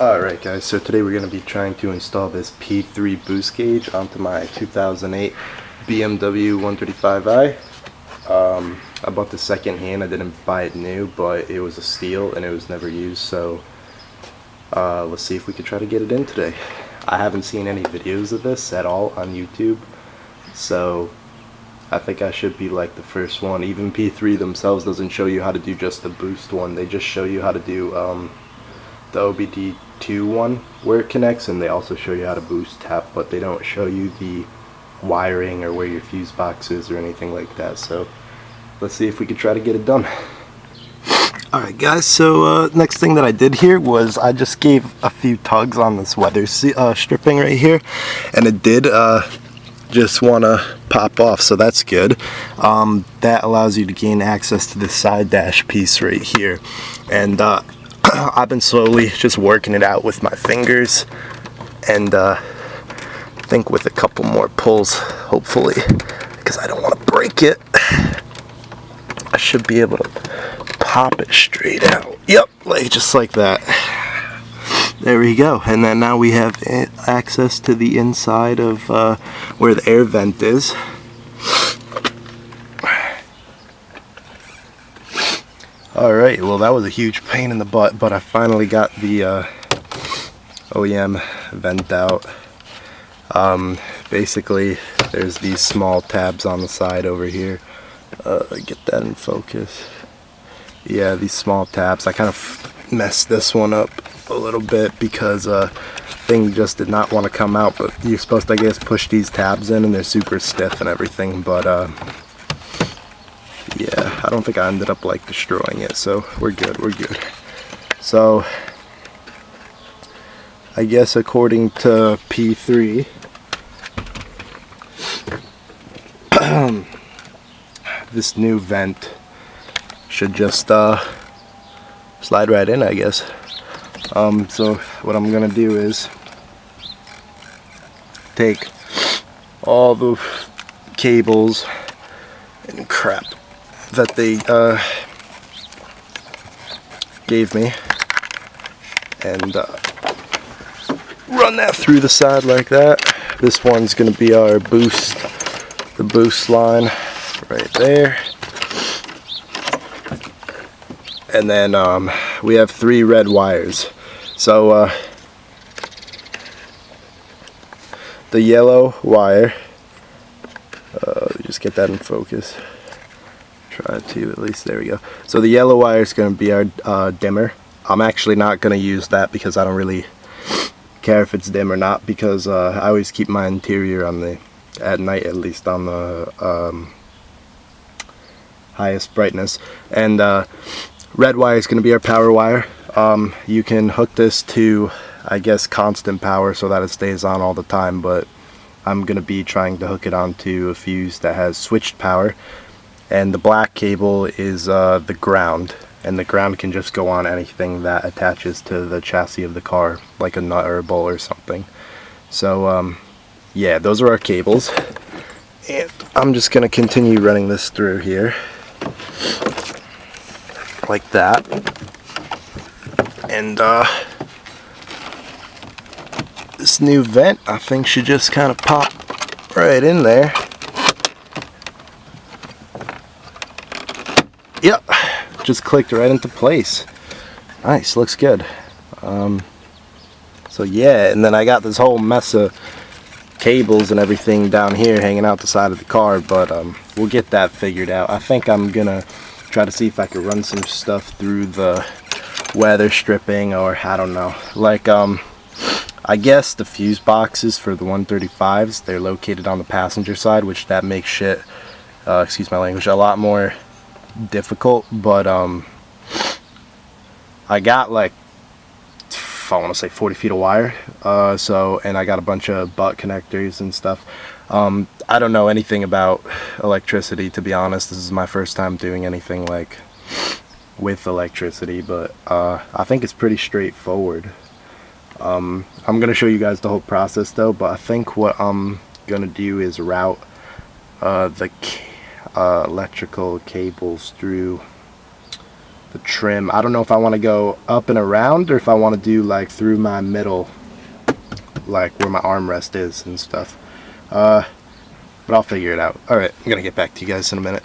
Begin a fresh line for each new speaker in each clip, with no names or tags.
Alright guys, so today we're going to be trying to install this P3 Boost Guage onto my 2008 BMW 135i. I bought this second hand. I didn't buy it new, but it was a steal and it was never used, so let's see if we could try to get it in today. I haven't seen any videos of this at all on YouTube, so I think I should be like the first one. Even P3 themselves doesn't show you how to do just the boost one. They just show you how to do the OBD2 one where it connects, and they also show you how to boost tap, but they don't show you the wiring or where your fuse box is or anything like that. So let's see if we could try to get it done. Alright guys, so next thing that I did here was I just gave a few tugs on this weather stripping right here, and it did just want to pop off, so that's good. That allows you to gain access to the side dash piece right here, and I've been slowly just working it out with my fingers, and I think with a couple more pulls, hopefully, because I don't want to break it, I should be able to pop it straight out. Yep, just like that. There we go. And then now we have access to the inside of where the air vent is. Alright, well that was a huge pain in the butt, but I finally got the OEM vent out. Basically, there's these small tabs on the side over here. Get that in focus. Yeah, these small tabs. I kind of messed this one up a little bit because thing just did not want to come out, but you're supposed to, I guess, push these tabs in and they're super stiff and everything, but yeah, I don't think I ended up like destroying it, so we're good. So I guess according to P3, this new vent should just slide right in, I guess. So what I'm gonna do is take all the cables and crap that they gave me and run that through the side like that. This one's gonna be our the boost line right there. And then we have 3 red wires. So the yellow wire, just get that in focus. Try to, at least, there we go. So the yellow wire is going to be our dimmer. I'm actually not going to use that because I don't really care if it's dim or not, because I always keep my interior on at night, at least, on the highest brightness. And red wire is going to be our power wire. You can hook this to, I guess, constant power so that it stays on all the time, but I'm going to be trying to hook it onto a fuse that has switched power. And the black cable is the ground, and the ground can just go on anything that attaches to the chassis of the car, like a nut or a bolt or something. So yeah, those are our cables, and I'm just going to continue running this through here like that, and this new vent, I think, should just kind of pop right in there. Yep, just clicked right into place. Nice, looks good. So yeah, and then I got this whole mess of cables and everything down here hanging out the side of the car, but we'll get that figured out. I think I'm gonna try to see if I could run some stuff through the weather stripping, or I don't know, like I guess the fuse boxes for the 135s, they're located on the passenger side, which that makes shit, excuse my language, a lot more difficult. But I got like, I want to say 40 feet of wire, and I got a bunch of butt connectors and stuff. I don't know anything about electricity, to be honest. This is my first time doing anything like with electricity, but I think it's pretty straightforward. I'm gonna show you guys the whole process though, but I think what I'm gonna do is route the electrical cables through the trim. I don't know if I want to go up and around or if I want to do like through my middle, like where my armrest is and stuff. But I'll figure it out. Alright, I'm gonna get back to you guys in a minute.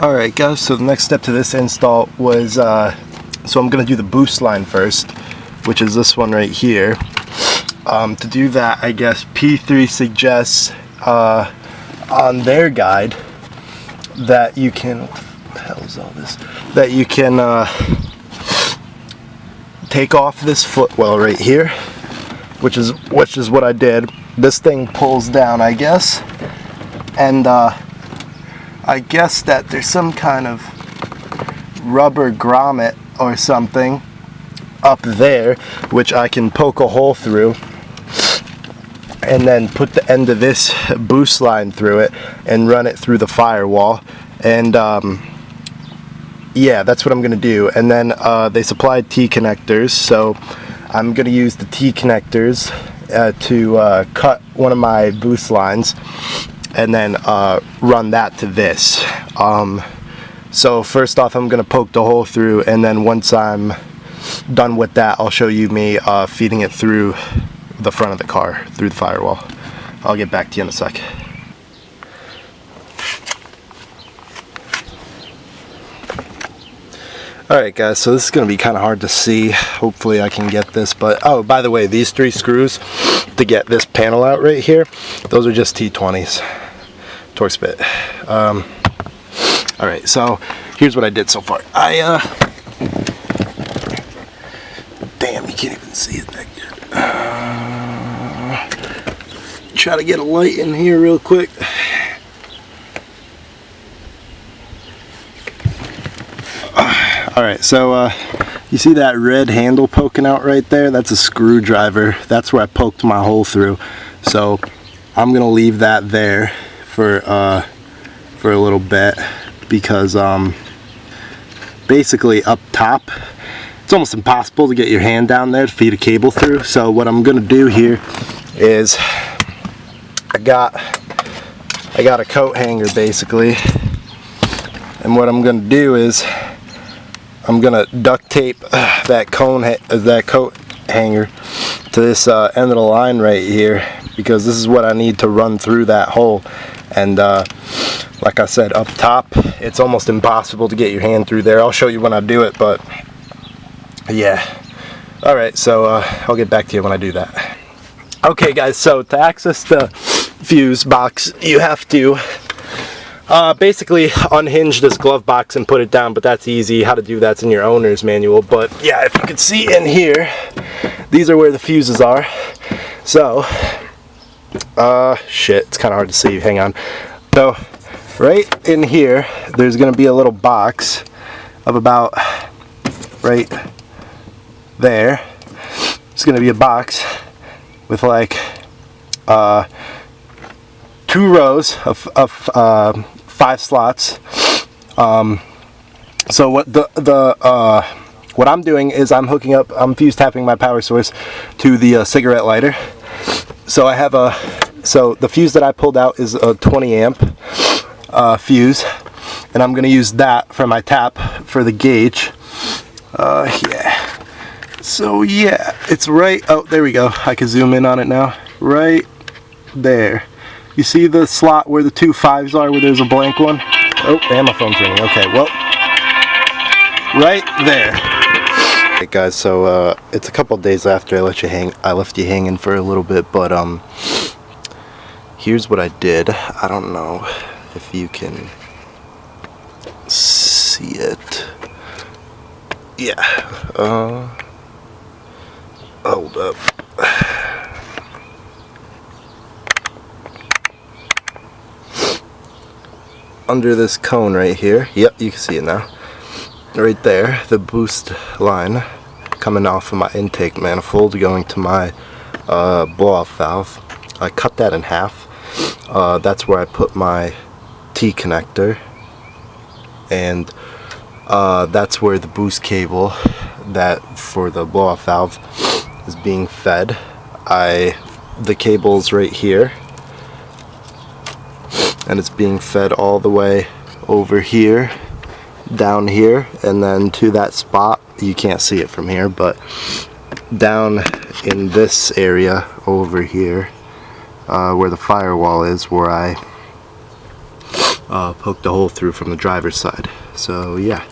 Alright guys, so the next step to this install was, so I'm gonna do the boost line first, which is this one right here. To do that, I guess P3 suggests on their guide that you can, what the hell is all this? That you can take off this footwell right here, which is what I did. This thing pulls down, I guess, and I guess that there's some kind of rubber grommet or something up there, which I can poke a hole through and then put the end of this boost line through it and run it through the firewall. And yeah, that's what I'm gonna do. And then they supplied T connectors, so I'm gonna use the T connectors to cut one of my boost lines and then run that to this. So first off, I'm gonna poke the hole through, and then once I'm done with that, I'll show you me feeding it through the front of the car, through the firewall. I'll get back to you in a sec. Alright guys, so this is going to be kind of hard to see. Hopefully I can get this, but oh, by the way, these 3 screws to get this panel out right here, those are just T20s. Torx bit. Alright, so here's what I did so far. Damn, you can't even see it that good. Try to get a light in here real quick. Alright, so you see that red handle poking out right there? That's a screwdriver. That's where I poked my hole through. So I'm gonna leave that there for a little bit, because basically up top it's almost impossible to get your hand down there to feed a cable through. So what I'm gonna do here is I got a coat hanger basically, and what I'm gonna do is I'm gonna duct tape that coat hanger to this end of the line right here, because this is what I need to run through that hole. And like I said, up top it's almost impossible to get your hand through there. I'll show you when I do it, but yeah. Alright, so I'll get back to you when I do that. Okay guys, so to access the fuse box, you have to basically unhinge this glove box and put it down, but that's easy. How to do that's in your owner's manual. But yeah, if you can see in here, these are where the fuses are. So shit, it's kind of hard to see. Hang on. So right in here, there's gonna be a little box of about right there. It's gonna be a box with like 2 rows of 5 slots. So what I'm doing is I'm fuse tapping my power source to the cigarette lighter. So I have so the fuse that I pulled out is a 20 amp fuse, and I'm gonna use that for my tap for the gauge. Yeah. So yeah, it's right, oh there we go, I can zoom in on it now, right there. You see the slot where the 2 5s are, where there's a blank one? Oh, damn, my phone's ringing. Okay, well, right there. Hey guys, so it's a couple days after I left you hanging for a little bit, but here's what I did. I don't know if you can see it. Yeah. Hold up. Under this cone right here, yep, you can see it now. Right there, the boost line coming off of my intake manifold going to my blow-off valve. I cut that in half. That's where I put my T connector, and that's where the boost cable that for the blow-off valve is being fed. The cable's right here, and it's being fed all the way over here, down here, and then to that spot. You can't see it from here, but down in this area over here, where the firewall is, where I poked a hole through from the driver's side. So yeah.